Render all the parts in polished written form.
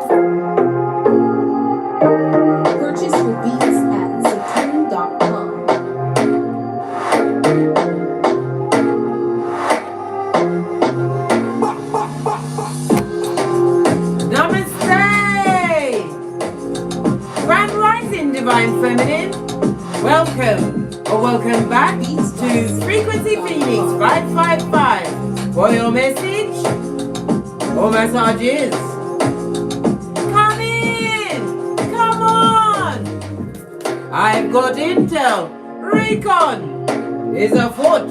Purchase your beats at Saturn.com. Namaste! Grand Rising, Divine Feminine. Welcome or welcome back to Frequency Phoenix 555 for your message or messages. Come in! Come on! I've got intel. Recon is afoot.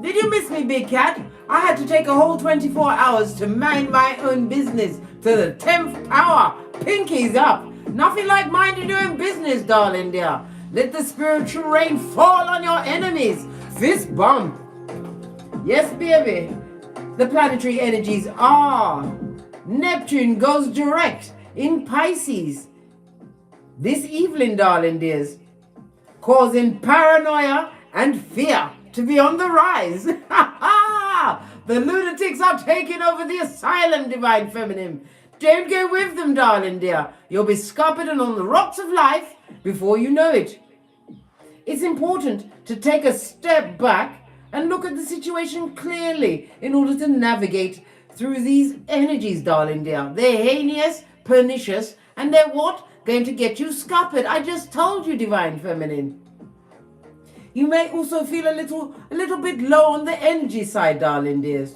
Did you miss me, big cat? I had to take a whole 24 hours to mind my own business to the 10th power. Pinkies up. Nothing like minding your own business, darling dear. Let the spiritual rain fall on your enemies. Fist bump. Yes, baby. The planetary energies are. Neptune goes direct in Pisces this evening, darling dears, causing paranoia and fear to be on the rise. The lunatics are taking over the asylum, Divine Feminine. Don't go with them, darling dear. You'll be scarpeted on the rocks of life before you know it. It's important to take a step back and look at the situation clearly in order to navigate through these energies, darling dear. They're heinous, pernicious, and they're what? Going to get you scarpered. I just told you, Divine Feminine. You may also feel a little bit low on the energy side, darling dears.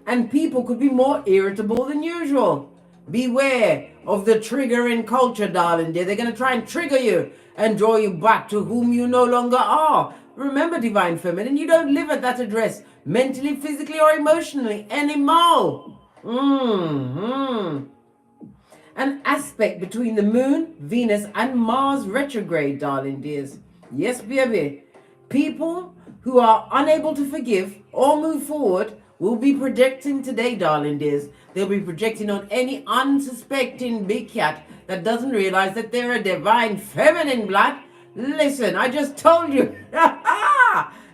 And people could be more irritable than usual. Beware of the triggering culture, darling dear. They're going to try and trigger you and draw you back to whom you no longer are. Remember, Divine Feminine, you don't live at that address mentally, physically, or emotionally anymore. An aspect between the Moon, Venus, and Mars retrograde, darling dears. Yes, baby. People who are unable to forgive or move forward will be projecting today, darling dears. They'll be projecting on any unsuspecting big cat that doesn't realize that they're a divine feminine blood. Listen, I just told you.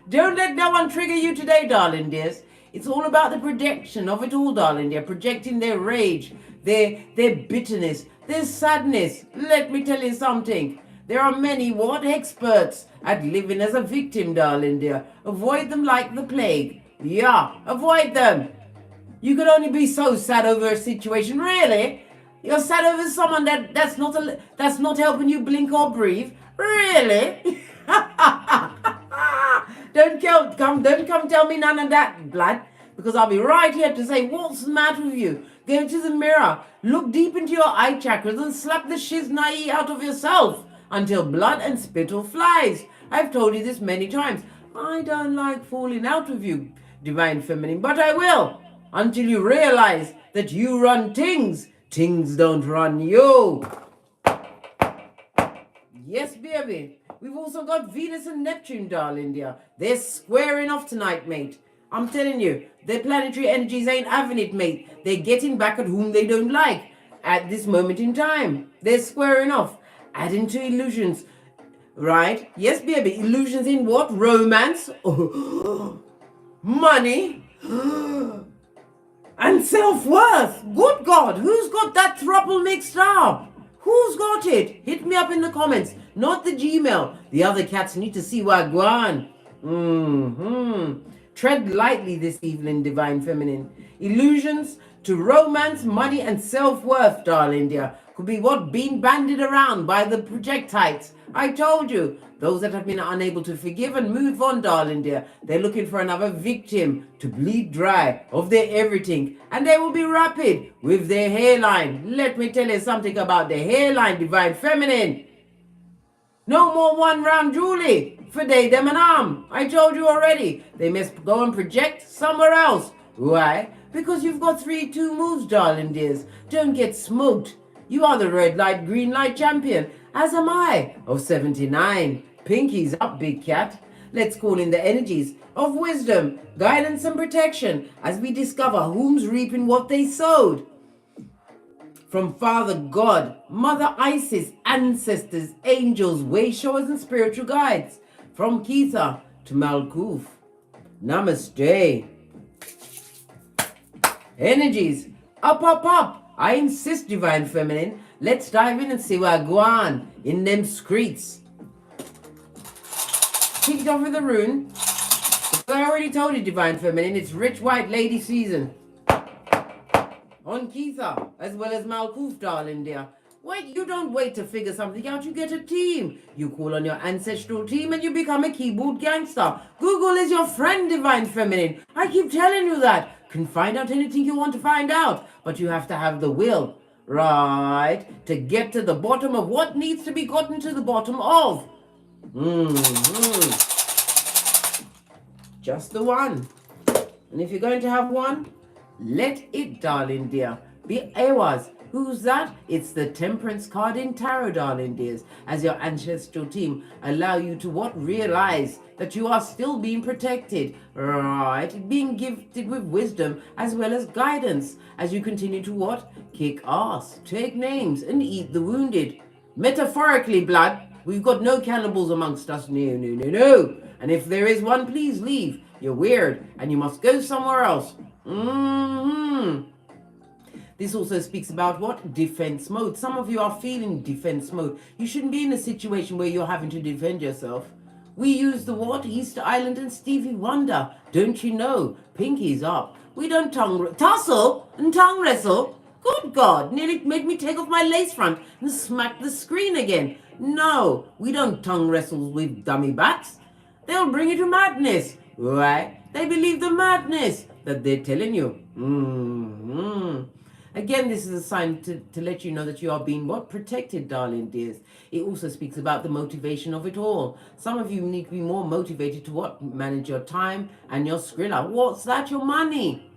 Don't let no one trigger you today, darling dears. It's all about the projection of it all, darling dear. Projecting their rage, their bitterness, their sadness. Let me tell you something. There are many experts at living as a victim, darling dear. Avoid them like the plague. Yeah, avoid them. You could only be so sad over a situation. Really? You're sad over someone that's not helping you blink or breathe. Really? Don't come tell me none of that, blood, because I'll be right here to say, what's the matter with you? Go to the mirror, look deep into your eye chakras and slap the shiznai out of yourself until blood and spittle flies. I've told you this many times. I don't like falling out with you, Divine Feminine, but I will until you realize that you run things. Things don't run you. Yes, baby. We've also got Venus and Neptune, darling dear. They're squaring off tonight, mate. I'm telling you, their planetary energies ain't having it, mate. They're getting back at whom they don't like at this moment in time. They're squaring off, adding to illusions, right? Yes, baby. Illusions in what? Romance, money, and self-worth. Good God, who's got that throuple mixed up? Who's got it? Hit me up in the comments. Not the Gmail. The other cats need to see what going on. Tread lightly this evening, Divine Feminine. Illusions to romance, money, and self-worth, darling dear, could be what being bandied around by the projectites. I told you, those that have been unable to forgive and move on, darling dear, they're looking for another victim to bleed dry of their everything, and they will be rapid with their hairline. Let me tell you something about the hairline, Divine Feminine. No more one round Julie for they, them and arm. I told you already. They must go and project somewhere else. Why? Because you've got 3-2 moves, darling dears. Don't get smoked. You are the red light, green light champion, as am I, of 79. Pinkies up, big cat. Let's call in the energies of wisdom, guidance, and protection as we discover whom's reaping what they sowed. From Father God, Mother Isis, ancestors, angels, way showers, and spiritual guides. From Keetha to Malkuth. Namaste. Energies. Up. I insist, Divine Feminine. Let's dive in and see what go on in them streets. Kicked off with a rune. I already told you, Divine Feminine, it's rich white lady season. On Keitha, as well as Malkuth, darling dear. Wait, you don't wait to figure something out, you get a team. You call on your ancestral team and you become a keyboard gangster. Google is your friend, Divine Feminine. I keep telling you that. Can find out anything you want to find out, but you have to have the will, right, to get to the bottom of what needs to be gotten to the bottom of. Just the one. And if you're going to have one, let it, darling dear, be Awas. Who's that? It's the Temperance card in Tarot, darling dears. As your ancestral team allow you to what? Realize that you are still being protected, right? Being gifted with wisdom as well as guidance as you continue to what? Kick ass, take names, and eat the wounded. Metaphorically, blood. We've got no cannibals amongst us. No. And if there is one, please leave. You're weird and you must go somewhere else. This also speaks about what? Defense mode. Some of you are feeling defense mode. You shouldn't be in a situation where you're having to defend yourself. We use the what? Easter Island and Stevie Wonder. Don't you know? Pinky's up. We don't tussle and tongue wrestle. Good God, nearly made me take off my lace front and smack the screen again. No, we don't tongue wrestle with dummy bats. They'll bring you to madness, right? They believe the madness that they're telling you. Again, this is a sign to let you know that you are being what? Protected, darling dears. It also speaks about the motivation of it all. Some of you need to be more motivated to what? Manage your time and your skrilla. What's that? Your money.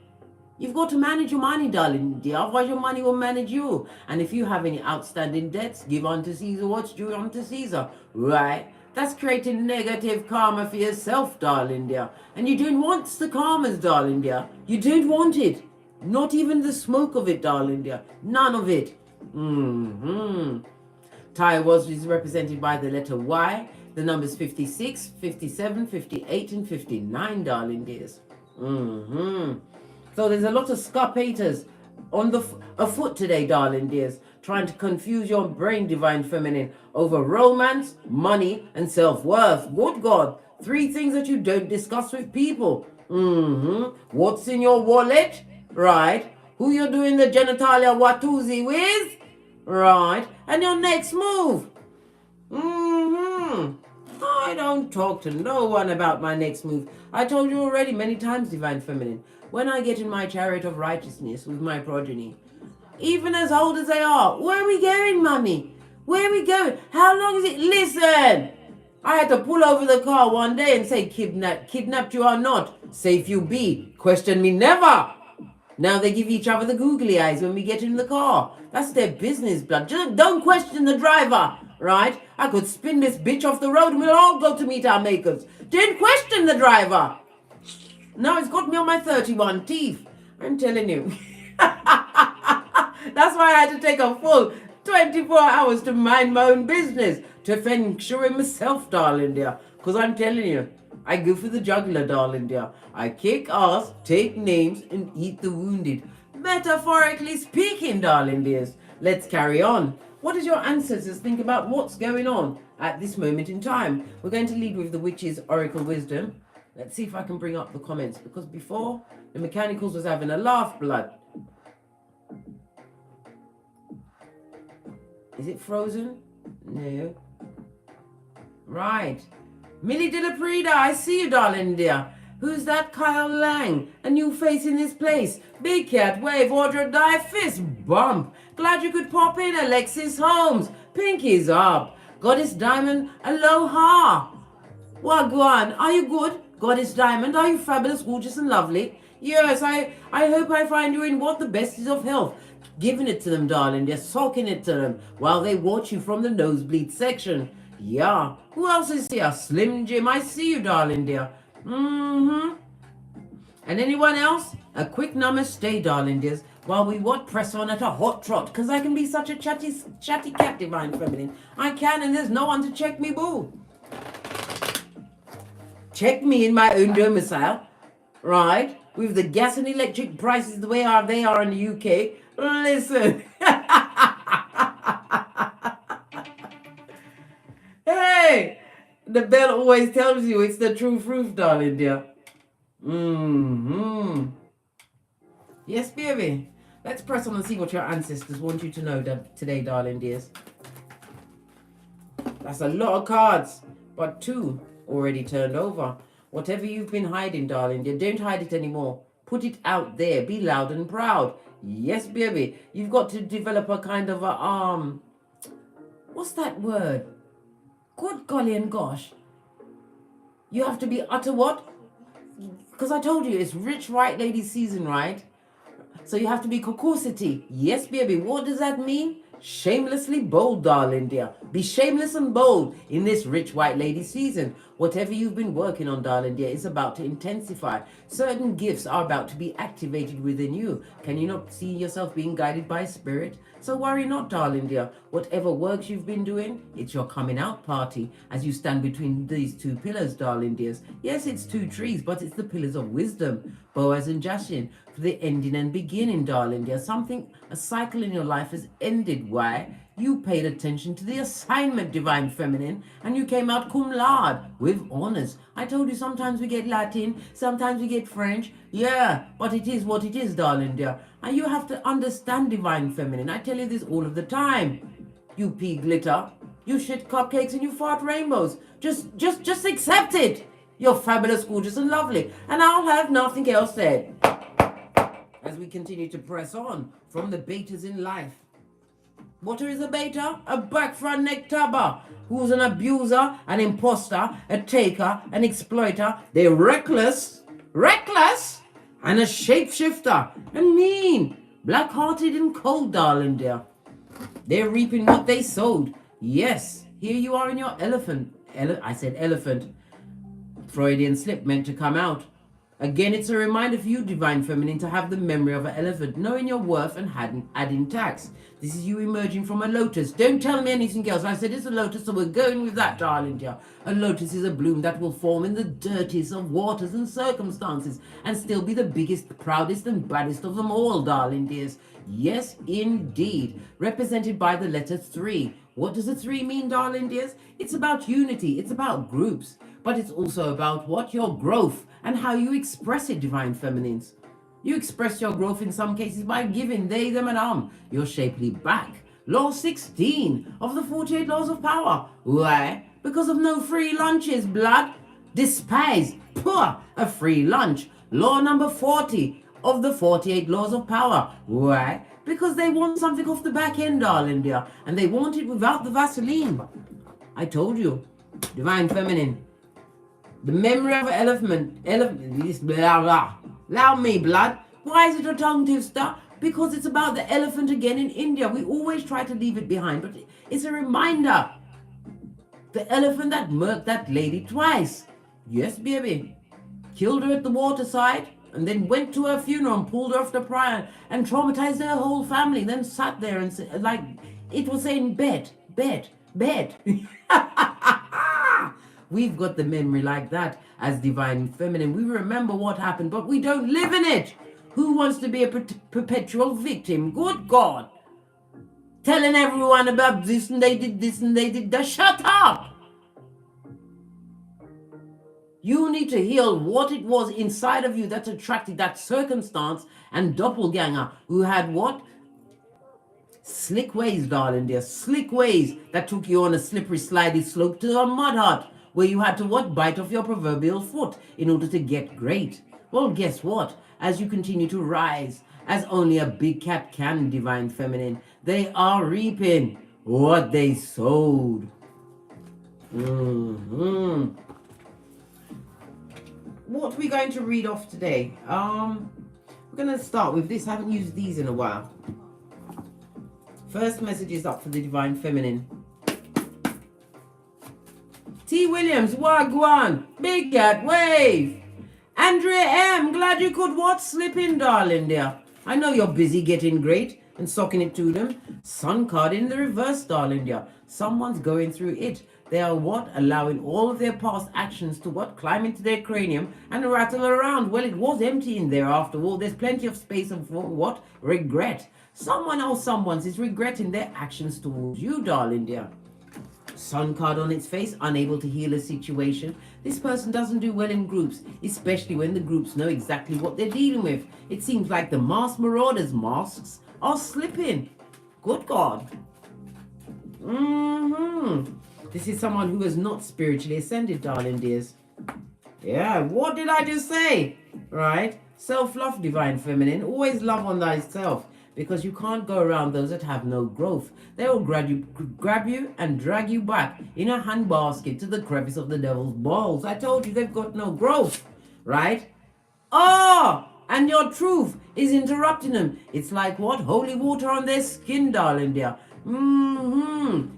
You've got to manage your money, darling dear. Otherwise your money will manage you. And if you have any outstanding debts, give unto Caesar what's due unto Caesar. Right? That's creating negative karma for yourself, darling dear. And you don't want the karmas, darling dear. You don't want it. Not even the smoke of it, darling dear. None of it. is represented by the letter Y. The numbers 56, 57, 58, and 59, darling dears. So there's a lot of scarpators on afoot today, darling dears, trying to confuse your brain, Divine Feminine, over romance, money, and self-worth. Good God, 3 things that you don't discuss with people. What's in your wallet? Right. Who you're doing the genitalia watusi with? Right. And your next move. I don't talk to no one about my next move. I told you already many times, Divine Feminine. When I get in my chariot of righteousness with my progeny, even as old as they are, where are we going, mummy? Where are we going? How long is it? Listen! I had to pull over the car one day and say, kidnapped you or not, safe you be, question me never. Now they give each other the googly eyes when we get in the car. That's their business, blood. Just don't question the driver, right? I could spin this bitch off the road and we'll all go to meet our makers. Don't question the driver. Now it's got me on my 31 teeth. I'm telling you. That's why I had to take a full 24 hours to mind my own business. To feng shui myself, darling dear. Because I'm telling you, I go for the juggler, darling dear. I kick ass, take names, and eat the wounded. Metaphorically speaking, darling dears. Let's carry on. What does your ancestors think about what's going on at this moment in time? We're going to lead with the Witch's Oracle Wisdom. Let's see if I can bring up the comments. Because before, the Mechanicals was having a laugh, blood. Is it frozen? No. Right. Millie de la Prida, I see you, darling dear. Who's that? Kyle Lang. A new face in this place. Big cat, wave, order, die, fist, bump. Glad you could pop in, Alexis Holmes. Pinky's up. Goddess Diamond, aloha. Wagwan, are you good? Goddess Diamond, are you fabulous, gorgeous, and lovely? Yes, I hope I find you in what the best is of health. Giving it to them, darling. They're soaking it to them while they watch you from the nosebleed section. Yeah. Who else is here? Slim Jim, I see you, darling dear. And anyone else? A quick namaste, darling dears, while we press on at a hot trot, because I can be such a chatty cat, Divine Feminine. I can, and there's no one to check me, boo. Check me in my own domicile, right? with the gas and electric prices the way they are in the UK. Listen. Hey, the bell always tells you it's the truth, darling dear. Yes, baby. Let's press on and see what your ancestors want you to know today, darling dears. That's a lot of cards, but 2 already turned over. Whatever you've been hiding, darling dear, don't hide it anymore. Put it out there. Be loud and proud. Yes, baby. You've got to develop a kind of a what's that word? Good golly and gosh. You have to be utter what? Because I told you it's rich white lady season, right? So you have to be cocosity. Yes, baby. What does that mean? Shamelessly bold, darling dear. Be shameless and bold in this rich white lady season. Whatever you've been working on, darling dear, is about to intensify. Certain gifts are about to be activated within you. Can you not see yourself being guided by spirit? So worry not, darling dear. Whatever works you've been doing, it's your coming out party as you stand between these 2 pillars, darling dears. Yes, it's 2 trees, but it's the pillars of wisdom, Boaz and Jashin, for the ending and beginning, darling dear. A cycle in your life has ended. Why? You paid attention to the assignment, divine feminine, and you came out cum laude with honors. I told you sometimes we get Latin, sometimes we get French. Yeah, but it is what it is, darling dear. And you have to understand, divine feminine. I tell you this all of the time. You pee glitter, you shit cupcakes, and you fart rainbows. Just accept it. You're fabulous, gorgeous, and lovely. And I'll have nothing else said. As we continue to press on from the betas in life. What is a beta? A back front neck tabber who's an abuser, an imposter, a taker, an exploiter. They're reckless, and a shapeshifter, and mean, black-hearted and cold, darling dear. They're reaping what they sowed. Yes, here you are in your elephant. I said elephant. Freudian slip meant to come out. Again, it's a reminder for you, divine feminine, to have the memory of an elephant, knowing your worth and adding tax. This is you emerging from a lotus. Don't tell me anything else. I said it's a lotus, so we're going with that, darling dear. A lotus is a bloom that will form in the dirtiest of waters and circumstances and still be the biggest, proudest, and baddest of them all, darling dears. Yes, indeed. Represented by the letter 3. What does the 3 mean, darling dears? It's about unity. It's about groups. But it's also about what? Your growth and how you express it, divine feminines. You express your growth in some cases by giving they, them, and your shapely back. Law 16 of the 48 laws of power. Why? Because of no free lunches, blood. Despise, poor, a free lunch. Law number 40 of the 48 laws of power. Why? Because they want something off the back end, darling dear, and they want it without the Vaseline. I told you, divine feminine. The memory of an elephant, blah, blah. Allow me, blood. Why is it a tongue twister? Because it's about the elephant again in India. We always try to leave it behind, but it's a reminder. The elephant that murked that lady twice. Yes, baby. Killed her at the waterside, and then went to her funeral and pulled her off the pyre and traumatized her whole family. Then sat there and said, like it was saying, bet. We've got the memory like that as divine feminine. We remember what happened, but we don't live in it. Who wants to be a perpetual victim? Good God. Telling everyone about this and they did this and they did that. Shut up. You need to heal what it was inside of you that attracted that circumstance and doppelganger who had what? Slick ways, darling dear. Slick ways that took you on a slippery, slidey slope to a mud hut where you had to what? Bite off your proverbial foot in order to get great. Well, guess what? As you continue to rise, as only a big cat can, divine feminine, they are reaping what they sowed. What are we going to read off today? We're going to start with this. I haven't used these in a while. First message is up for the divine feminine. T. Williams, Wagwan, Big Cat, Wave. Andrea M, glad you could what? Slip in, darling dear. I know you're busy getting great and socking it to them. Sun card in the reverse, darling dear. Someone's going through it. They are what? Allowing all of their past actions to what? Climb into their cranium and rattle around. Well, it was empty in there after all. There's plenty of space for what? Regret. Someone or someone's is regretting their actions towards you, darling dear. Sun card on its face, unable to heal a situation. This person doesn't do well in groups, especially when the groups know exactly what they're dealing with. It seems like the masked marauders' masks are slipping. Good God. This is someone who has not spiritually ascended, darling dears. Yeah, what did I just say? Right? Self-love, divine feminine. Always love on thyself. Because you can't go around those that have no growth. They will grab you and drag you back in a handbasket to the crevice of the devil's balls. I told you they've got no growth, right? Oh, and your truth is interrupting them. It's like what? Holy water on their skin, darling dear.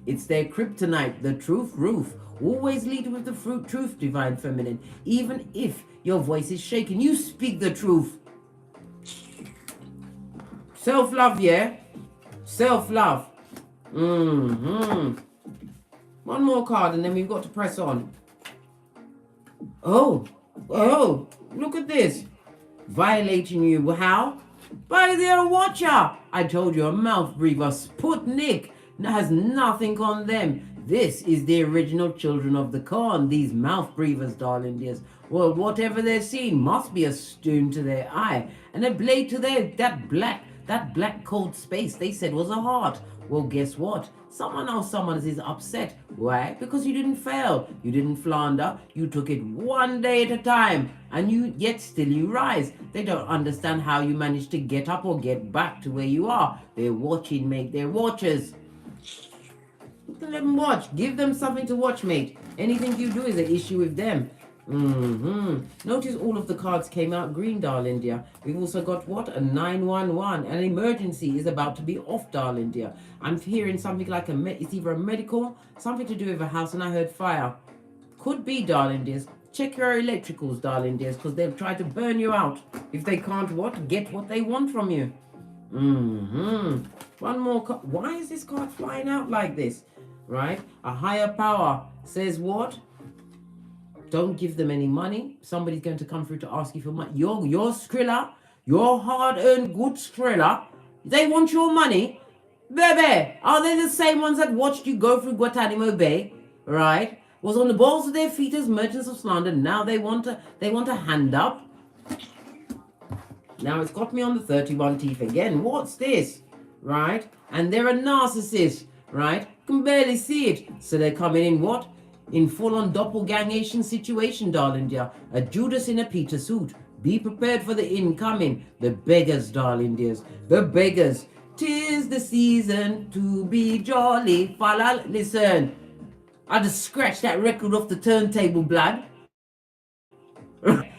It's their kryptonite, the truth roof. Always lead with the truth, divine feminine. Even if your voice is shaking, you speak the truth. Self-love, yeah? Self-love. One more card and then we've got to press on. Oh, look at this. Violating you. How? By their watcher. I told you, a mouth breather. Sputnik has nothing on them. This is the original children of the corn. These mouth breathers, darling dears. Well, whatever they're seeing must be a stone to their eye and a blade to that black cold space they said was a heart. Well, guess what? Someone is upset. Why? Because you didn't fail. You didn't flounder. You took it one day at a time. And yet still you rise. They don't understand how you managed to get up or get back to where you are. They're watching, mate. They're watchers. Let them watch. Give them something to watch, mate. Anything you do is an issue with them. Notice all of the cards came out green, darling dear. We've also got what? A 911. An emergency is about to be off, darling dear. I'm hearing something like it's either a medical, something to do with a house, and I heard fire. Could be, darling dears. Check your electricals, darling dears, because they'll try to burn you out if they can't what? Get what they want from you. One more card. Why is this card flying out like this? Right? A higher power says what? Don't give them any money. Somebody's going to come through to ask you for money. Your Skrilla, your hard-earned good Skrilla, they want your money. Baby, are they the same ones that watched you go through Guantanamo Bay? Right? Was on the balls of their feet as merchants of slander. Now they want a hand up. Now it's got me on the 31 teeth again. What's this? Right? And they're a narcissist. Right? Can barely see it. So they're coming in what? In full-on doppelgangation situation, darling dear. A Judas in a Peter suit. Be prepared for the incoming. The beggars, darling dears. The beggars. 'Tis the season to be jolly. Listen. I just scratched that record off the turntable, blood.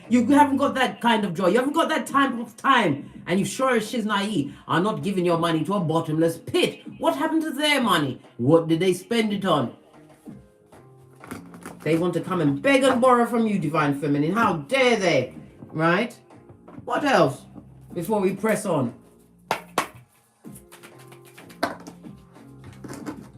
You haven't got that kind of joy. You haven't got that time of time. And you sure as shiznai are not giving your money to a bottomless pit. What happened to their money? What did they spend it on? They want to come and beg and borrow from you, divine feminine. How dare they? Right? What else? Before we press on.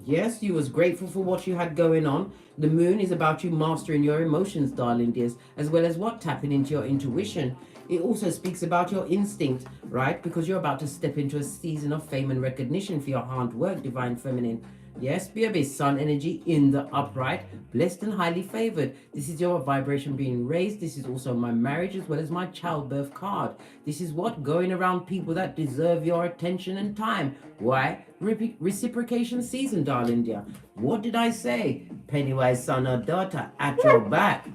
Yes, you was grateful for what you had going on. The moon is about you mastering your emotions, darling dears, as well as what? Tapping into your intuition. It also speaks about your instinct, right? Because you're about to step into a season of fame and recognition for your hard work, divine feminine. Yes, BRB, sun energy in the upright, blessed and highly favored. This is your vibration being raised. This is also my marriage as well as my childbirth card. This is what? Going around people that deserve your attention and time. Why? Reciprocation season, darling dear. What did I say? Pennywise son or daughter at your back.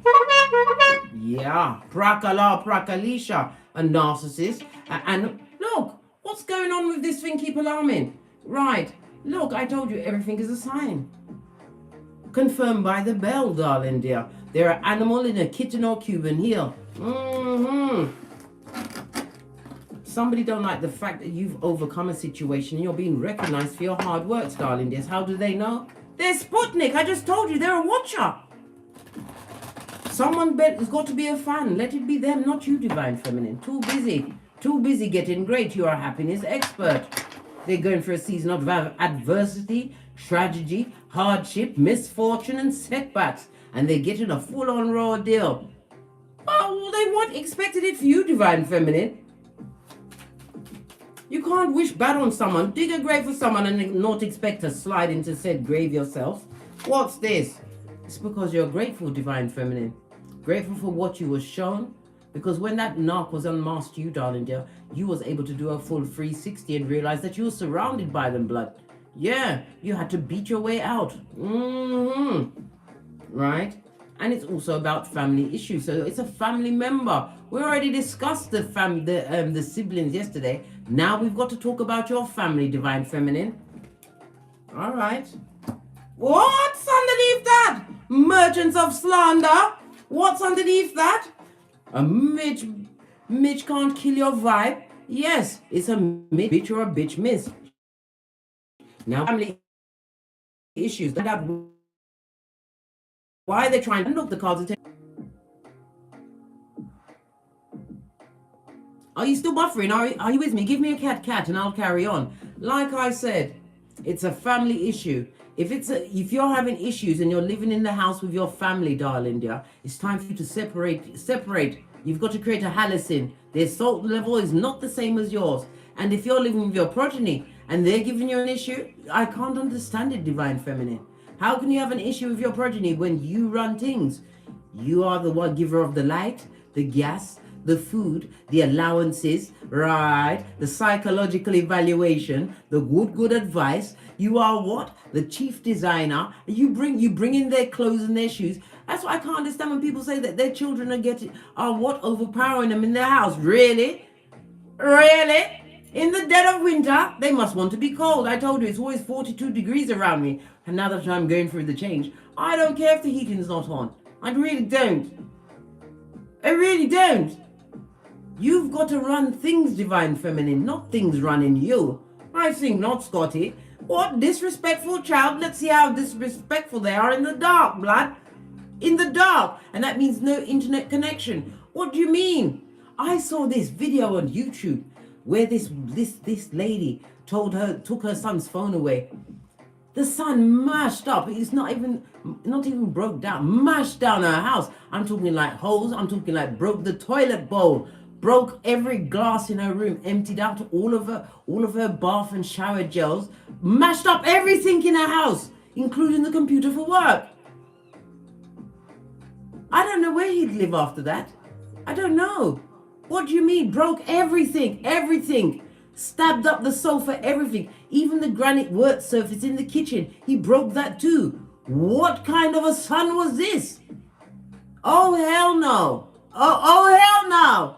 Yeah, Prakala, Prakalisha, a narcissist. And look, what's going on with this thing? Keep alarming. Right. Look, I told you everything is a sign. Confirmed by the bell, darling dear. They're an animal in a kitten or Cuban heel. Somebody don't like the fact that you've overcome a situation and you're being recognized for your hard work, darling dears. How do they know? They're Sputnik. I just told you, they're a watcher. Someone has got to be a fan. Let it be them, not you, divine feminine. Too busy getting great. You're a happiness expert. They're going for a season of adversity, tragedy, hardship, misfortune, and setbacks. And they're getting a full-on raw deal. Oh, they weren't expected it for you, Divine Feminine. You can't wish bad on someone, dig a grave for someone, and not expect to slide into said grave yourself. What's this? It's because you're grateful, Divine Feminine. Grateful for what you were shown. Because when that narc was unmasked you, darling dear, you was able to do a full 360 and realize that you were surrounded by them, blood. Yeah, you had to beat your way out. Right? And it's also about family issues. So it's a family member. We already discussed the siblings yesterday. Now we've got to talk about your family, Divine Feminine. All right. What's underneath that? Merchants of slander. What's underneath that? A Mitch can't kill your vibe. Yes, it's a bitch or a bitch miss. Now family issues. Why are they trying to look the cards? Are you still buffering? Are you with me? Give me a cat and I'll carry on. Like I said, it's a family issue. If you're having issues and you're living in the house with your family, darling dear, it's time for you to separate. You've got to create a halocene. Their salt level is not the same as yours. And if you're living with your progeny and they're giving you an issue, I can't understand it, Divine Feminine. How can you have an issue with your progeny when you run things? You are the one giver of the light, the gas, the food, the allowances, right? The psychological evaluation, the good advice. You are what? The chief designer. You bring in their clothes and their shoes. That's why I can't understand when people say that their children are overpowering them in their house. Really? Really? In the dead of winter, they must want to be cold. I told you, it's always 42 degrees around me. And now that I'm going through the change, I don't care if the heating's not on. I really don't. I really don't. You've got to run things, Divine Feminine, not things running you. I think not, Scotty. What disrespectful child? Let's see how disrespectful they are in the dark, blood. In the dark. And that means no internet connection. What do you mean? I saw this video on YouTube where this lady took her son's phone away. The son mashed up. It's not even broke down. Mashed down her house. I'm talking like holes. I'm talking like broke the toilet bowl. Broke every glass in her room. Emptied out all of her bath and shower gels. Mashed up everything in her house, including the computer for work. I don't know where he'd live after that. I don't know. What do you mean? Broke everything. Everything. Stabbed up the sofa, everything. Even the granite work surface in the kitchen. He broke that too. What kind of a son was this? Oh, hell no. Oh, hell no.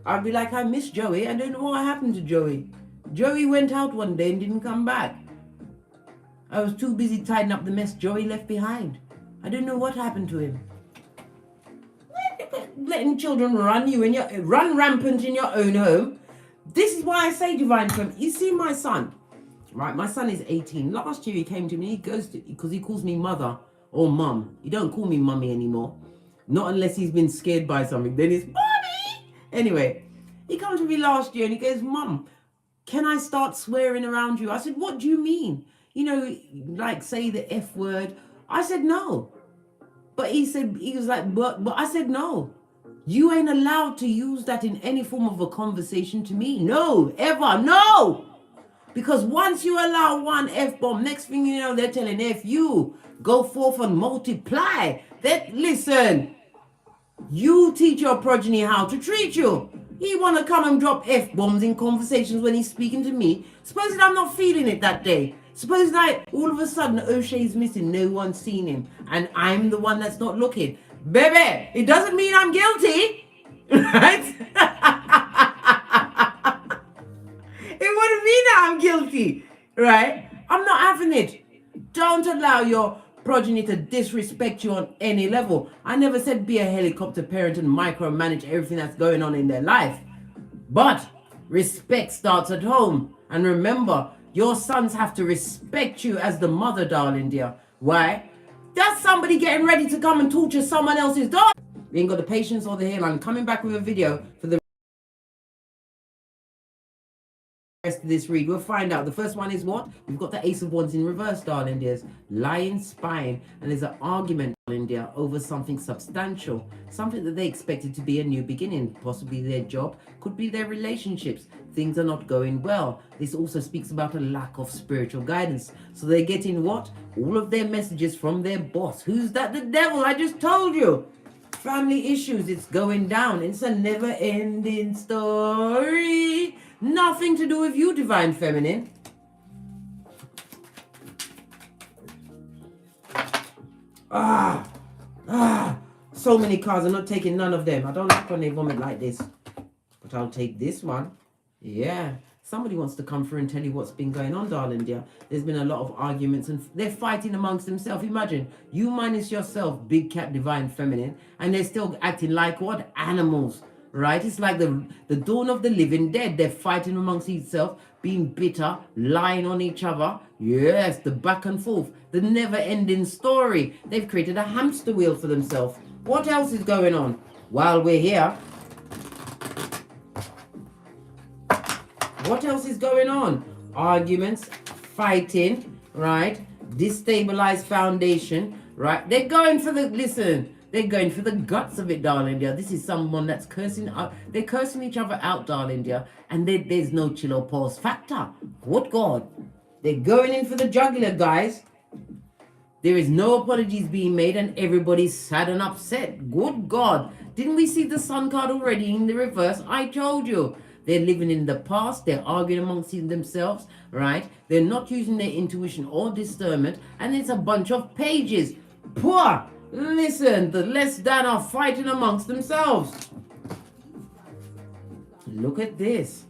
I'd be like, I miss Joey. I don't know what happened to Joey. Joey went out one day and didn't come back. I was too busy tidying up the mess Joey left behind. I don't know what happened to him. Letting children run rampant in your own home. This is why I say, Divine Feminine. You see my son, right? My son is 18. Last year he came to me. Because he calls me mother or mum. He don't call me mummy anymore. Not unless he's been scared by something. Then it's mommy. Anyway, he came to me last year and he goes, Mum, can I start swearing around you? I said, what do you mean? You know, like say the F word. I said, no. But he was like, but I said, no. You ain't allowed to use that in any form of a conversation to me. No, ever, no. Because once you allow one F-bomb, next thing you know, they're telling F you, go forth and multiply. Listen, you teach your progeny how to treat you. He want to come and drop F-bombs in conversations when he's speaking to me. Suppose I'm not feeling it that day. Suppose like all of a sudden O'Shea's missing, no one's seen him, and I'm the one that's not looking. Baby, it doesn't mean I'm guilty, right? It wouldn't mean that I'm guilty, right? I'm not having it. Don't allow your progeny to disrespect you on any level. I never said be a helicopter parent and micromanage everything that's going on in their life. But respect starts at home. And remember, your sons have to respect you as the mother, darling dear. Why? That's somebody getting ready to come and torture someone else's daughter. We ain't got the patience or the hairline. Coming back with a video for the rest of this read, we'll find out. The first one is what? We've got the Ace of Wands in reverse, darling dears. Lion spine, and there's an argument, darling dear, over something substantial, something that they expected to be a new beginning, possibly their job, could be their relationships. Things are not going well. This also speaks about a lack of spiritual guidance. So they're getting what? All of their messages from their boss. Who's that? The devil, I just told you. Family issues, it's going down. It's a never-ending story. Nothing to do with you, Divine Feminine. So many cards. I'm not taking none of them. I don't like when they vomit like this. But I'll take this one. Yeah. Somebody wants to come through and tell you what's been going on, darling dear. There's been a lot of arguments and they're fighting amongst themselves. Imagine, you minus yourself, big cat, Divine Feminine, and they're still acting like what? Animals, right? It's like the dawn of the living dead. They're fighting amongst themselves, being bitter, lying on each other. Yes, the back and forth, the never-ending story. They've created a hamster wheel for themselves. What else is going on? While we're here, what else is going on? Arguments, fighting, right? Destabilized foundation, right? They're going for the, listen, they're going for the guts of it, darling dear. This is someone that's cursing, they're cursing each other out, darling dear. And there's no chill or pause factor. What God? They're going in for the jugular, guys. There is no apologies being made and everybody's sad and upset. Good God. Didn't we see the Sun card already in the reverse? I told you. They're living in the past. They're arguing amongst themselves, right? They're not using their intuition or discernment. And it's a bunch of pages. Poor. Listen, the less than are fighting amongst themselves. Look at this.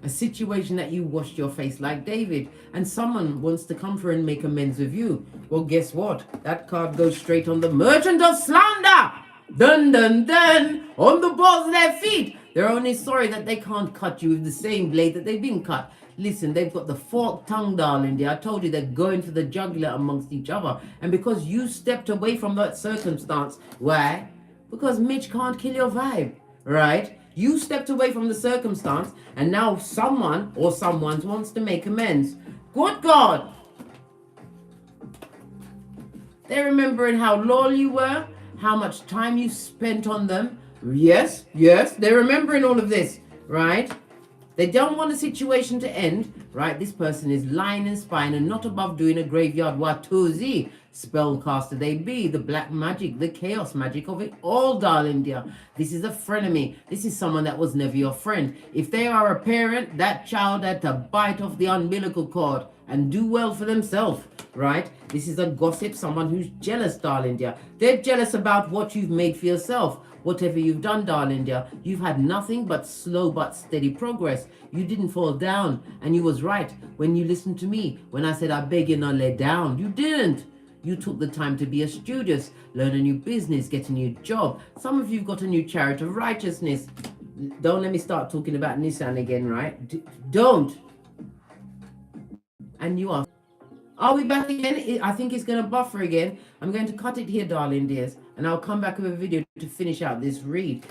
A situation that you washed your face like David, and someone wants to come through and make amends with you. Well, guess what? That card goes straight on the merchant of slander. Dun, dun, dun. On the balls of their feet. They're only sorry that they can't cut you with the same blade that they've been cut. Listen, they've got the forked tongue, darling dear. I told you they're going for the jugular amongst each other. And because you stepped away from that circumstance, why? Because Mitch can't kill your vibe, right? You stepped away from the circumstance, and now someone or someone wants to make amends. Good God! They're remembering how loyal you were, how much time you spent on them. Yes, they're remembering all of this, right? They don't want the situation to end, right? This person is lying in spine and not above doing a graveyard watuzi. Spellcaster they be, the black magic, the chaos magic of it all, darling dear. This is a frenemy. This is someone that was never your friend. If they are a parent, that child had to bite off the umbilical cord and do well for themselves, right? This is a gossip, someone who's jealous, darling dear. They're jealous about what you've made for yourself. Whatever you've done, darling dear, you've had nothing but slow but steady progress. You didn't fall down, and you was right when you listened to me. When I said, I beg you not lay down, you didn't. You took the time to be a studious, learn a new business, get a new job. Some of you've got a new chariot of righteousness. Don't let me start talking about Nissan again, right? Don't. And you are we back again? I think it's going to buffer again. I'm going to cut it here, darling dears, and I'll come back with a video to finish out this read.